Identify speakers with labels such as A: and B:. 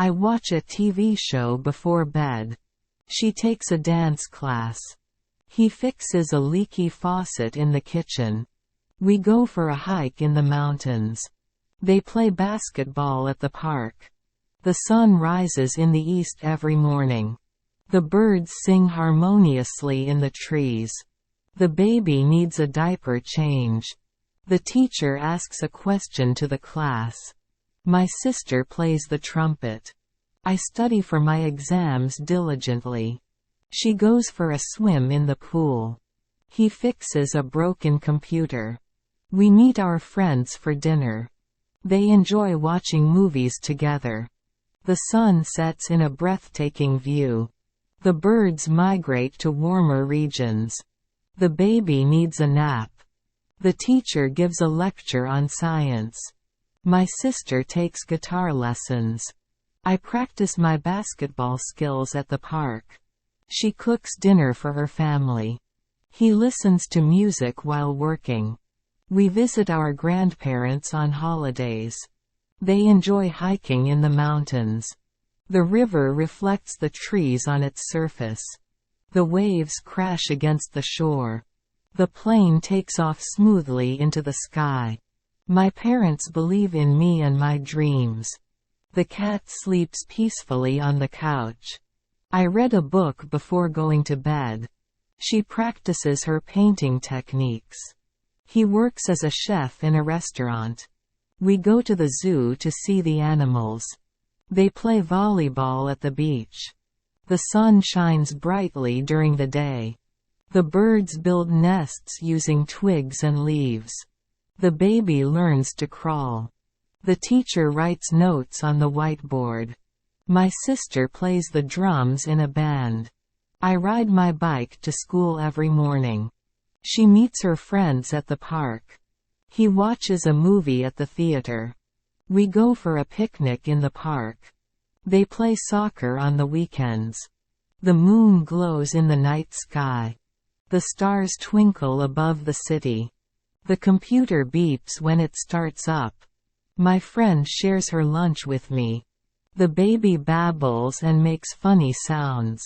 A: I watch a TV show before bed. She takes a dance class. He fixes a leaky faucet in the kitchen. We go for a hike in the mountains. They play basketball at the park. The sun rises in the east every morning. The birds sing harmoniously in the trees. The baby needs a diaper change. The teacher asks a question to the class. My sister plays the trumpet. I study for my exams diligently. She goes for a swim in the pool. He fixes a broken computer. We meet our friends for dinner. They enjoy watching movies together. The sun sets in a breathtaking view. The birds migrate to warmer regions. The baby needs a nap. The teacher gives a lecture on science. My sister takes guitar lessons. I practice my basketball skills at the park. She cooks dinner for her family. He listens to music while working. We visit our grandparents on holidays. They enjoy hiking in the mountains. The river reflects the trees on its surface. The waves crash against the shore. The plane takes off smoothly into the sky. My parents believe in me and my dreams. The cat sleeps peacefully on the couch. I read a book before going to bed. She practices her painting techniques. He works as a chef in a restaurant. We go to the zoo to see the animals. They play volleyball at the beach. The sun shines brightly during the day. The birds build nests using twigs and leaves. The baby learns to crawl. The teacher writes notes on the whiteboard. My sister plays the drums in a band. I ride my bike to school every morning. She meets her friends at the park. He watches a movie at the theater. We go for a picnic in the park. They play soccer on the weekends. The moon glows in the night sky. The stars twinkle above the city. The computer beeps when it starts up. My friend shares her lunch with me. The baby babbles and makes funny sounds.